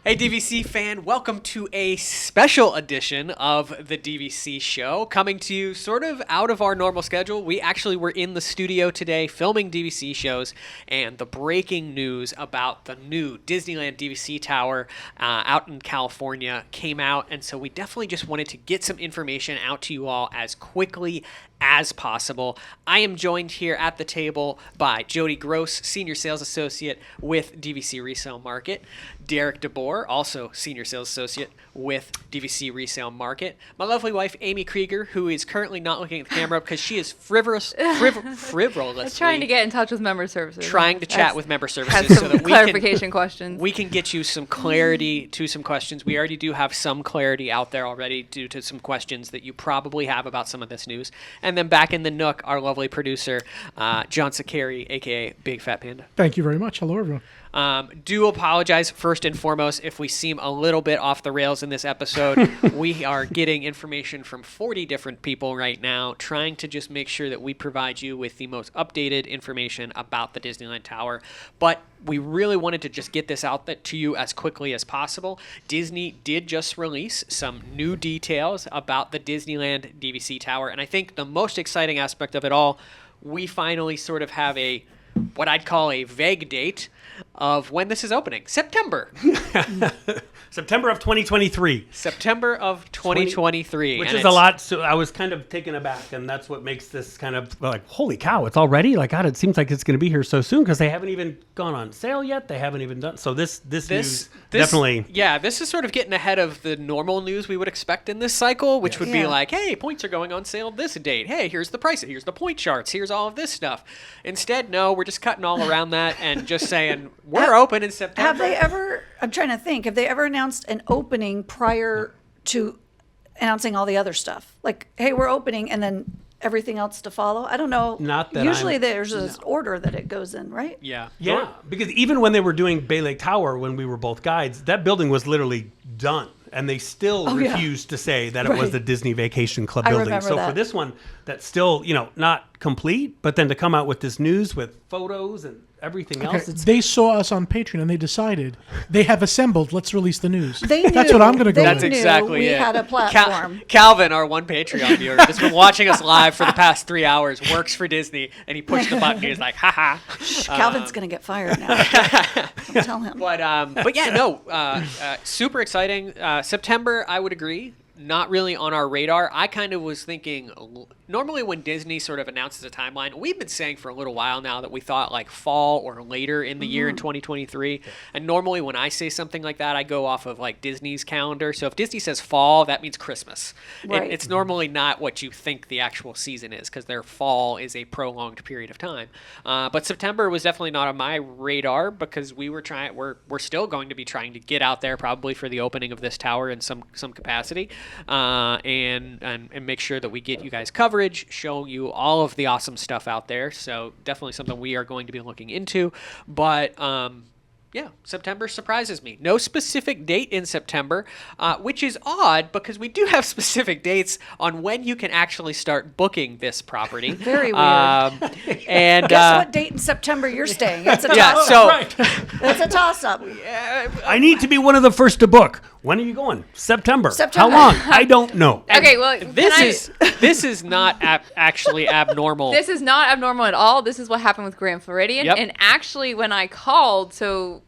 Hey DVC fan, welcome to a special edition of the DVC show, coming to you sort of out of our normal schedule. We actually were in the studio today filming DVC shows, and the breaking news about the new Disneyland DVC Tower out in California came out, and so we definitely just wanted to get some information out to you all as quickly as possible. I am joined here at the table by Jody Gross, Senior Sales Associate with DVC Resale Market, Derek DeBoer, also Senior Sales Associate with DVC Resale Market, my lovely wife, Amy Krieger, who is currently not looking at the camera because she is frivolously trying to get in touch with member services. Trying to chat with member services so that clarification questions. We can get you some clarity to some questions. We already do have some clarity out there already due to some questions that you probably have about some of this news. And then back in the nook, our lovely producer, John Sakari, a.k.a. Big Fat Panda. Thank you very much. Hello, everyone. Do apologize first and foremost if we seem a little bit off the rails in this episode. We are getting information from 40 different people right now, trying to just make sure that we provide you with the most updated information about the Disneyland Tower. But we really wanted to just get this out to you as quickly as possible. Disney did just release some new details about the Disneyland DVC Tower, and I think the most exciting aspect of it all, we finally sort of have what I'd call a vague date of when this is opening. September. September of 2023. September of 2023. Which is a lot. So I was kind of taken aback, and that's what makes this kind of like, holy cow, it's already? Like, God, it seems like it's going to be here so soon because they haven't even gone on sale yet. They haven't even done. So this news definitely. Yeah, this is sort of getting ahead of the normal news we would expect in this cycle, which would be like, hey, points are going on sale this date. Hey, here's the price. Here's the point charts. Here's all of this stuff. Instead, no, we're just cutting all around that and just saying, we're open in September. Have they ever, I'm trying to think, have they ever announced an opening prior to announcing all the other stuff? Like, hey, we're opening, and then everything else to follow? I don't know. Not that Usually there's an order that it goes in, right? Yeah. Yeah, because even when they were doing Bay Lake Tower, when we were both guides, that building was literally done. And they still refused to say that it was the Disney Vacation Club building. So for this one, that's still, not complete, but then to come out with this news with photos and everything else. They saw us on Patreon and they decided they have assembled. Let's release the news. They knew, that's what I'm going to go That's with. exactly we it. had a platform. Calvin, our one Patreon viewer, has been watching us live for the past 3 hours, works for Disney, and he pushed the button. He's like, haha. Calvin's going to get fired now. Don't tell him. But yeah, no, super exciting. September, I would agree. Not really on our radar. I kind of was thinking, normally when Disney sort of announces a timeline, we've been saying for a little while now that we thought like fall or later in the year in 2023. And normally when I say something like that, I go off of like Disney's calendar. So if Disney says fall, that means Christmas. Right. It's normally not what you think the actual season is because their fall is a prolonged period of time. But September was definitely not on my radar because we're still going to be trying to get out there probably for the opening of this tower in some capacity. And make sure that we get you guys coverage, showing you all of the awesome stuff out there. So definitely something we are going to be looking into. But yeah, September surprises me. No specific date in September, which is odd because we do have specific dates on when you can actually start booking this property. Very weird. And guess what date in September you're staying? It's a yeah, toss-up. It's a toss-up. I need to be one of the first to book. When are you going? September. September. How long? I don't know. Okay, well, this is not actually abnormal. This is not abnormal at all. This is what happened with Grand Floridian. Yep. And actually, when I called, so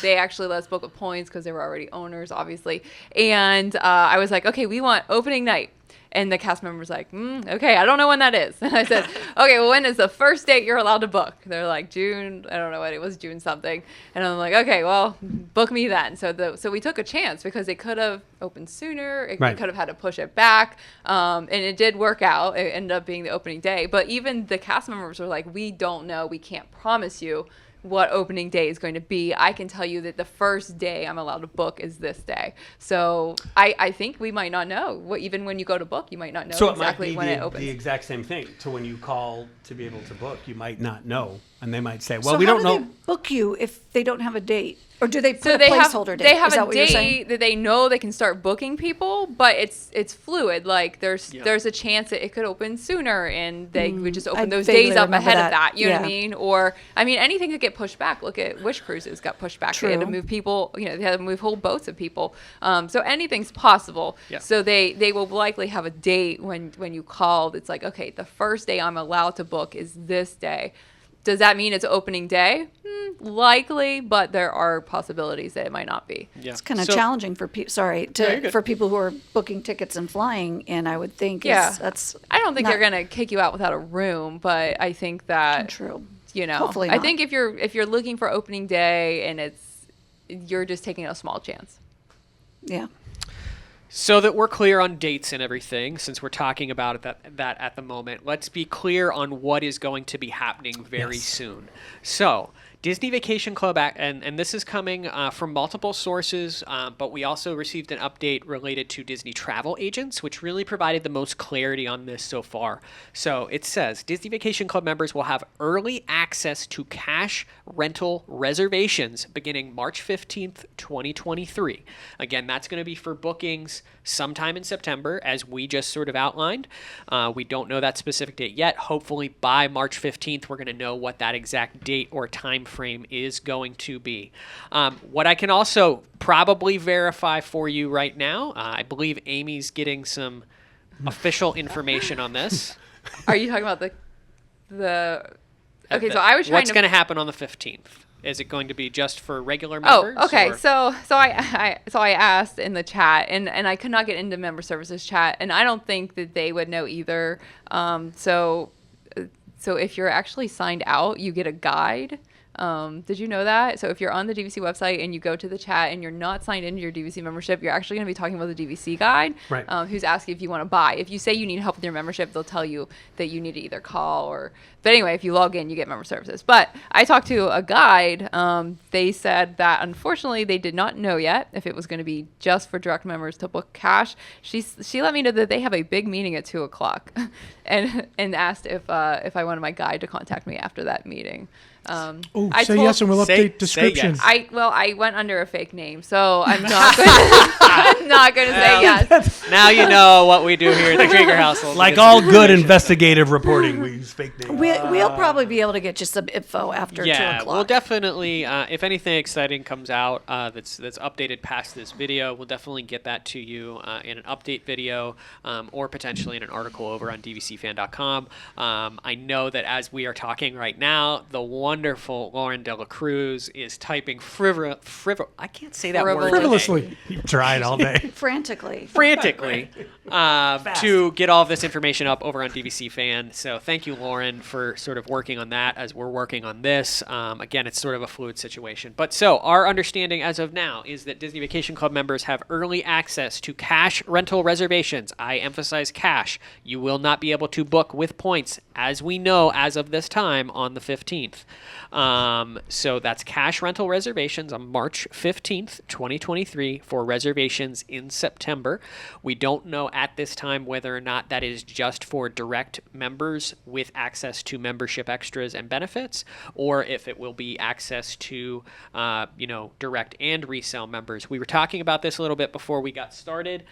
they actually let us book with points because they were already owners, obviously. And I was like, okay, we want opening night. And the cast member was like, okay, I don't know when that is. And I said, okay, well, when is the first date you're allowed to book? They're like, June, I don't know what it was, June something. And I'm like, okay, well, book me then. So we took a chance because it could have opened sooner. It could have had to push it back. And it did work out. It ended up being the opening day. But even the cast members were like, we don't know. We can't promise you what opening day is going to be. I can tell you that the first day I'm allowed to book is this day. So I think we might not know. Even when you go to book, you might not know So exactly when it opens. The exact same thing. To when you call to be able to book, you might not know. And they might say, well, So we how don't know. They book you if they don't have a date? Or do they put So a they placeholder date? they have Is that a what you're saying? date that they know they can start booking people, but it's fluid. Like there's a chance that it could open sooner, and they would just I open those vaguely days up remember ahead that. of that. You know what I Yeah. mean? Or I mean, anything could get pushed back. Look at Wish Cruises got pushed back. They had to True. move people. You know, they had to move whole boats of people. So anything's possible. Yeah. So they will likely have a date when you called. It's like, okay, the first day I'm allowed to book is this day. Does that mean it's opening day? Likely, but there are possibilities that it might not be. Yeah. It's kind of So- challenging for people. Sorry, you're good. for people who are booking tickets and flying. And I would think, Yeah. that's. I don't think not they're gonna kick you out without a room, but I think that true. you know, Hopefully I not. think if you're looking for opening day and you're just taking a small chance. Yeah. So that we're clear on dates and everything, since we're talking about it that at the moment, let's be clear on what is going to be happening very soon. So, Disney Vacation Club, and this is coming from multiple sources, but we also received an update related to Disney travel agents, which really provided the most clarity on this so far. So it says Disney Vacation Club members will have early access to cash rental reservations beginning March 15th, 2023. Again, that's going to be for bookings sometime in September, as we just sort of outlined. We don't know that specific date yet. Hopefully by March 15th, we're going to know what that exact date or time frame is going to be. What I can also probably verify for you right now, I believe Amy's getting some official information on this. Are you talking about the? Okay, so I was trying What's to. going to happen on the 15th? Is it going to be just for regular members? Oh, okay. or- So I asked in the chat, and I could not get into member services chat, and I don't think that they would know either. So if you're actually signed out, you get a guide. Did you know that? So if you're on the DVC website and you go to the chat and you're not signed into your DVC membership, you're actually going to be talking about the DVC guide, Right. Who's asking if you want to buy. If you say you need help with your membership, they'll tell you that you need to either call or. But anyway, if you log in, you get member services. But I talked to a guide. They said that unfortunately they did not know yet if it was going to be just for direct members to book cash. She let me know that they have a big meeting at 2:00, and asked if I wanted my guide to contact me after that meeting. Oh, I say told- yes and we'll Say- update description. yes. I went under a fake name, so I'm not going I'm not going to say yes. Now you know what we do here at the Krieger household. Like It's all good investigative reporting, we use fake names. We'll probably be able to get you some info after 2 Yeah, o'clock. we'll definitely, if anything exciting comes out that's updated past this video, we'll definitely get that to you in an update video or potentially in an article over on dvcfan.com. I know that as we are talking right now, the wonderful Lauren Dela Cruz is typing I can't say that word today. Frivolously. You tried all day. Frantically. frantically to get all of this information up over on DVC Fan. So thank you, Lauren, for sort of working on that as we're working on this. Again, it's sort of a fluid situation. But so our understanding as of now is that Disney Vacation Club members have early access to cash rental reservations. I emphasize cash. You will not be able to book with points, as we know as of this time, on the 15th. So that's cash rental reservations on March 15th, 2023 for reservations in September. We don't know at this time whether or not that is just for direct members with access to membership extras and benefits, or if it will be access to, direct and resale members. We were talking about this a little bit before we got started.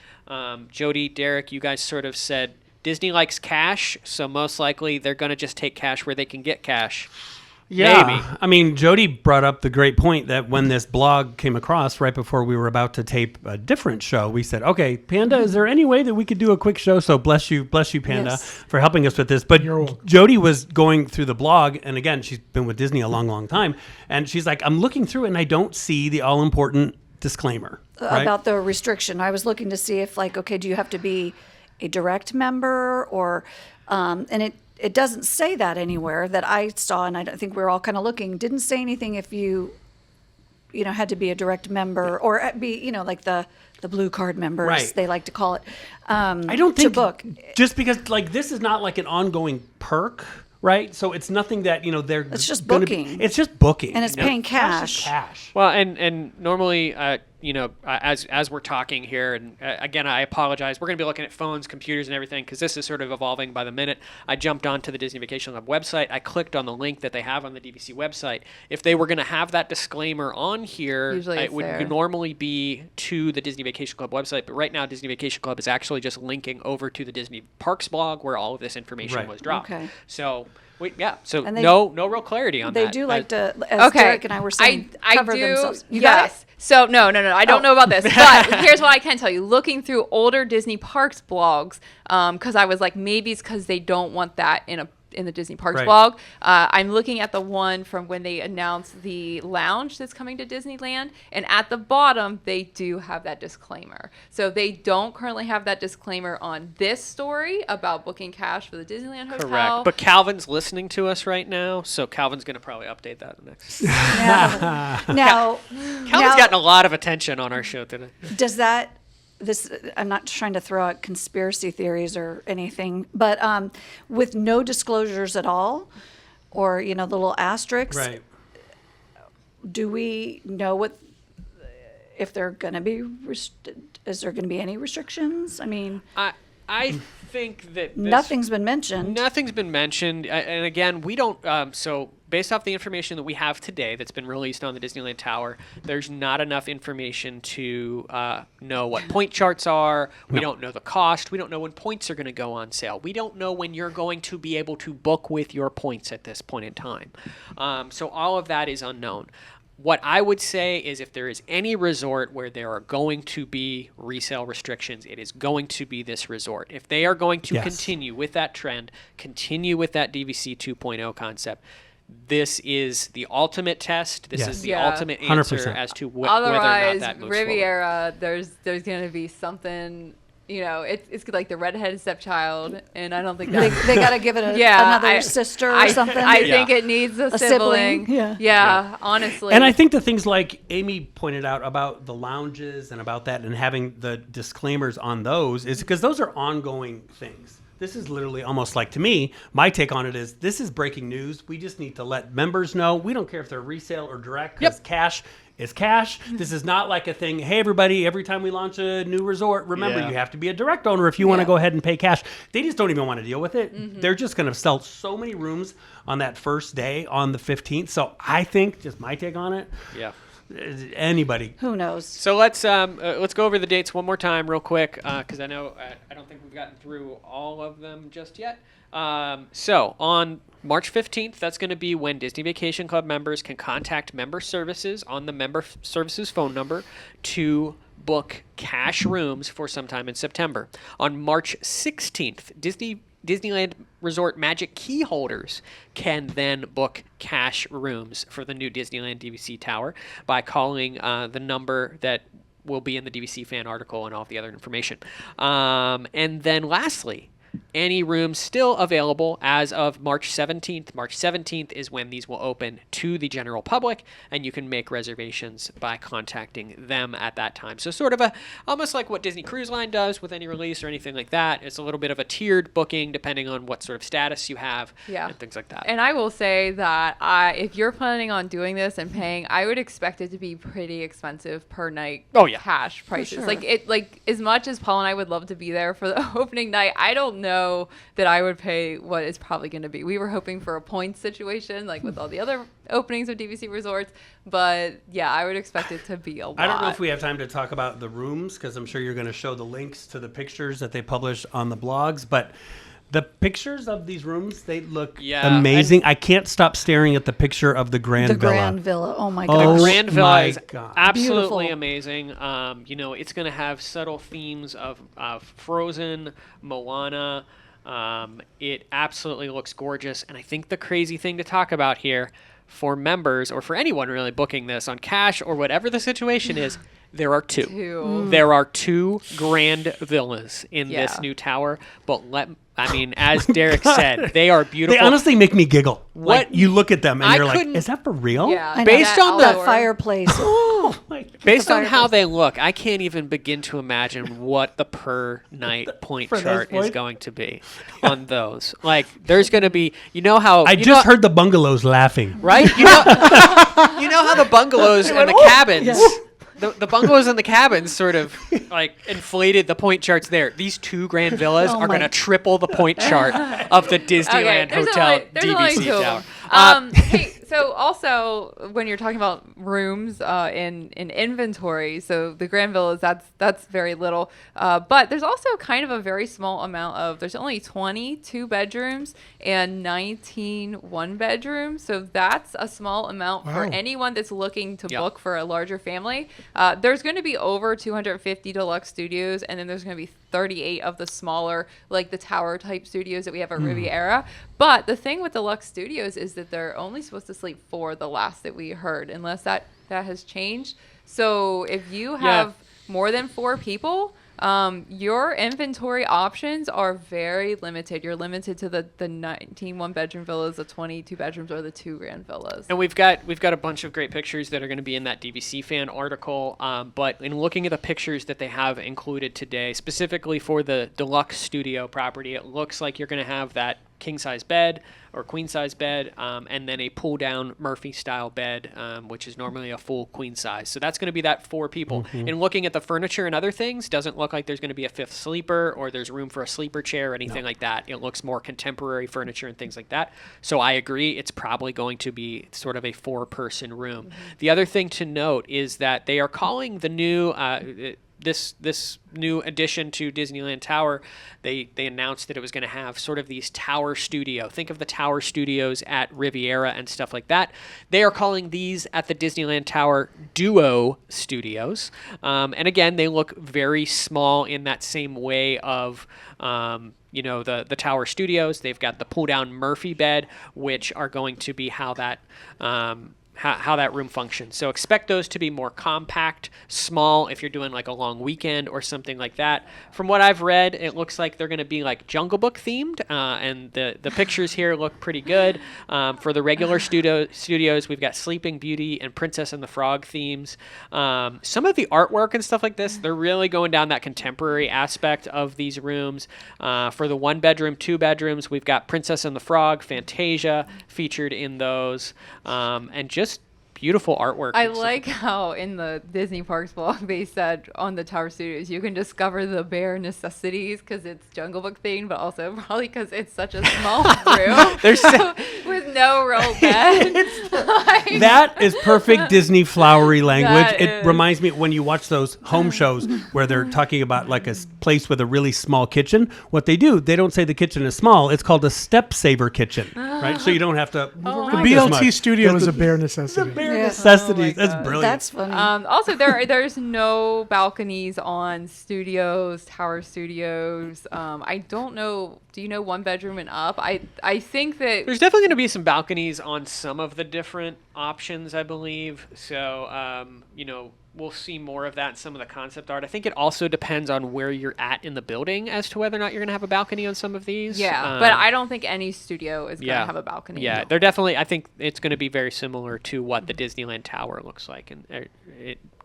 Jody, Derek, you guys sort of said Disney likes cash, so most likely they're going to just take cash where they can get cash. Yeah. Maybe. I mean, Jody brought up the great point that when this blog came across right before we were about to tape a different show, we said, okay, Panda, is there any way that we could do a quick show? So bless you, Panda, Yes. for helping us with this. But You're welcome. Jody was going through the blog, and again, she's been with Disney a long, long time. And she's like, I'm looking through it, and I don't see the all-important disclaimer. Right? About the restriction. I was looking to see if, okay, do you have to be a direct member or, and it doesn't say that anywhere that I saw, and I think we were all kind of looking. Didn't say anything if you had to be a direct member or be, like the blue card members, Right. they like to call it. I don't think to book. just because this is not like an ongoing perk, right? So it's nothing that It's just gonna booking. It's just booking, And it's you know? paying Cash is cash. cash. Well, and normally as we're talking here, and again, I apologize. We're going to be looking at phones, computers, and everything because this is sort of evolving by the minute. I jumped onto the Disney Vacation Club website. I clicked on the link that they have on the DVC website. If they were going to have that disclaimer on here, it would normally be to the Disney Vacation Club website. But right now, Disney Vacation Club is actually just linking over to the Disney Parks blog where all of this information was dropped. Okay. So. No real clarity on that. They do like to, as Derek and I were saying, cover themselves. Yes. So no. I don't know about this, but here's what I can tell you. Looking through older Disney Parks blogs, because I was like, maybe it's because they don't want that in the Disney Parks blog. I'm looking at the one from when they announced the lounge that's coming to Disneyland, and at the bottom they do have that disclaimer. So they don't currently have that disclaimer on this story about booking cash for the Disneyland Hotel. Correct. But Calvin's listening to us right now, so Calvin's going to probably update that next. Now, Calvin's gotten a lot of attention on our show today. Does that? I'm not trying to throw out conspiracy theories or anything, but with no disclosures at all, or the little asterisks, Right. do we know if they're going to be is there going to be any restrictions? I mean, I think that nothing's been mentioned. Nothing's been mentioned, and again, we don't. So based off the information that we have today, that's been released on the Disneyland Tower, there's not enough information to know what point charts are. We don't know the cost. We don't know when points are going to go on sale. We don't know when you're going to be able to book with your points at this point in time. So all of that is unknown. What I would say is if there is any resort where there are going to be resale restrictions, it is going to be this resort. If they are going to continue with that trend, continue with that DVC 2.0 concept, this is the ultimate test. This is the ultimate answer 100%. As to whether or not that moves Riviera, there's going to be something. It's like the redheaded stepchild, and I don't think they got to give it another sister or something. I think it needs a sibling. Yeah, honestly. And I think the things like Amy pointed out about the lounges and about that and having the disclaimers on those is because those are ongoing things. This is literally almost like, to me, my take on it is this is breaking news. We just need to let members know. We don't care if they're resale or direct because cash is cash. This is not like a thing, hey, everybody, every time we launch a new resort, remember, you have to be a direct owner if you want to go ahead and pay cash. They just don't even want to deal with it. They're just going to sell so many rooms on that first day on the 15th. So I think, just my take on it, anybody. Who knows? So let's go over the dates one more time real quick because I know I don't think we've gotten through all of them just yet. So on March 15th, that's going to be when Disney Vacation Club members can contact Member Services on the Member Services phone number to book cash rooms for sometime in September. On March 16th, Disneyland Resort Magic Key holders can then book cash rooms for the new Disneyland DVC Tower by calling the number that will be in the DVC fan article and all of the other information. And then lastly, any rooms still available as of March 17th. March 17th is when these will open to the general public, and you can make reservations by contacting them at that time. So sort of almost like what Disney Cruise Line does with any release or anything like that. It's a little bit of a tiered booking depending on what sort of status you have and things like that. And I will say that if you're planning on doing this and paying, I would expect it to be pretty expensive per night cash prices. Sure. Like as much as Paul and I would love to be there for the opening night, I don't know that I would pay what it's probably going to be. We were hoping for a points situation like with all the other openings of DVC resorts, but I would expect it to be a lot. I don't know if we have time to talk about the rooms because I'm sure you're going to show the links to the pictures that they publish on the blogs, but the pictures of these rooms, they look amazing. I can't stop staring at the picture of the Grand Villa. The Grand Villa. Oh my gosh. The Grand Villa is absolutely Beautiful. amazing. It's going to have subtle themes of Frozen, Moana. It absolutely looks gorgeous. And I think the crazy thing to talk about here for members or for anyone really booking this on cash or whatever the situation is, there are two. There are two grand villas in this new tower. But as Derek said, they are beautiful. They honestly make me giggle. Like, you look at them and you're like, is that for real? Yeah. Based on that fireplace. Oh, my God. Based on how they look, I can't even begin to imagine what the per night point chart is going to be on those. Like, there's going to be, how... I just heard the bungalows laughing. Right? You know how the bungalows and the cabins... the bungalows and the cabins sort of like inflated the point charts there. These 2 grand villas are going to triple the point chart of the Disneyland Hotel DVC Tower. Hey, so also when you're talking about rooms in inventory, so the Grand Villas, that's very little. But there's also kind of a very small amount of, there's only 20 2-bedrooms and 19 1-bedrooms. So that's a small amount for anyone that's looking to book for a larger family. There's going to be over 250 deluxe studios, and then there's going to be 38 of the smaller, like the tower type studios that we have at Riviera. But the thing with deluxe studios is that they're only supposed to sleep 4, the last that we heard, unless that has changed. So if you have more than 4 people, your inventory options are very limited. You're limited to the 19 1-bedroom villas, the 20 2-bedrooms, or the 2 grand villas. And we've got a bunch of great pictures that are going to be in that DVC fan article. But in looking at the pictures that they have included today, specifically for the deluxe studio property, it looks like you're going to have that king size bed or queen size bed, and then a pull down Murphy style bed, which is normally a full queen size. So that's going to be that 4 people. And looking at the furniture and other things, doesn't look like there's going to be a 5th sleeper or there's room for a sleeper chair or anything like that. It looks more contemporary furniture and things like that. So I agree, it's probably going to be sort of a 4-person room. The other thing to note is that they are calling the new this new addition to Disneyland Tower, they announced that it was going to have sort of these tower studio. Think of the tower studios at Riviera and stuff like that. They are calling these at the Disneyland Tower Duo Studios. And again, they look very small in that same way of the tower studios. They've got the pull down Murphy bed, which are going to be how that how that room functions. So expect those to be more compact, small, if you're doing like a long weekend or something like that. From what I've read, it looks like they're going to be like Jungle Book themed, and the pictures here look pretty good. For the regular studios, we've got Sleeping Beauty and Princess and the Frog themes. Some of the artwork and stuff like this, they're really going down that contemporary aspect of these rooms. For the 1-bedroom, 2-bedrooms, we've got Princess and the Frog, Fantasia featured in those, and just beautiful artwork. I like how in the Disney Parks blog they said on the Tower Studios you can discover the bare necessities because it's Jungle Book themed, but also probably because it's such a small room with no roll bed. That is perfect Disney flowery language. That It is. reminds me when you watch those home shows where they're talking about like a place with a really small kitchen. What they do, they don't say the kitchen is small. It's called a step saver kitchen, right? So you don't have to. The ride as much. BLT studio is a bare necessity. Necessities. Oh my That's God. brilliant. That's funny. Also, there's no balconies on studios, Tower Studios. I don't know. Do you know 1-bedroom and up? I think that There's definitely going to be some balconies on some of the different options, I believe. So, we'll see more of that in some of the concept art. I think it also depends on where you're at in the building as to whether or not you're going to have a balcony on some of these. yeah, but I don't think any studio is going to have a balcony. Yeah, they're definitely. I think it's going to be very similar to what the Disneyland Tower looks like, and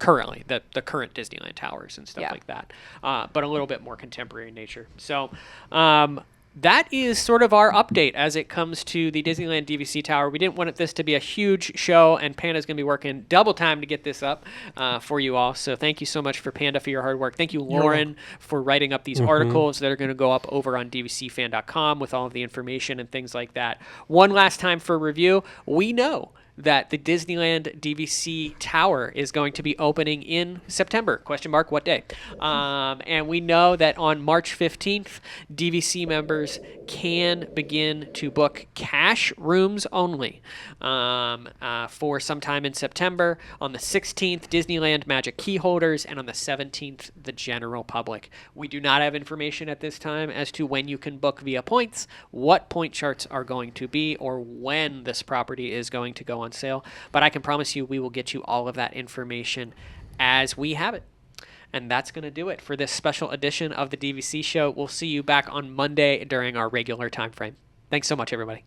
currently the current Disneyland Towers and stuff like that. But a little bit more contemporary in nature. So. That is sort of our update as it comes to the Disneyland DVC Tower. We didn't want this to be a huge show, and Panda's going to be working double time to get this up for you all. So thank you so much for Panda for your hard work. Thank you, Lauren, for writing up these articles that are going to go up over on dvcfan.com with all of the information and things like that. One last time for review, we know that the Disneyland DVC Tower is going to be opening in September. ? What day? And we know that on March 15th, DVC members can begin to book cash rooms only for sometime in September. On the 16th, Disneyland Magic Key holders, and on the 17th, the general public. We do not have information at this time as to when you can book via points, what point charts are going to be, or when this property is going to go on sale, but I can promise you we will get you all of that information as we have it. And that's going to do it for this special edition of the DVC show. We'll see you back on Monday during our regular time frame. Thanks so much, everybody.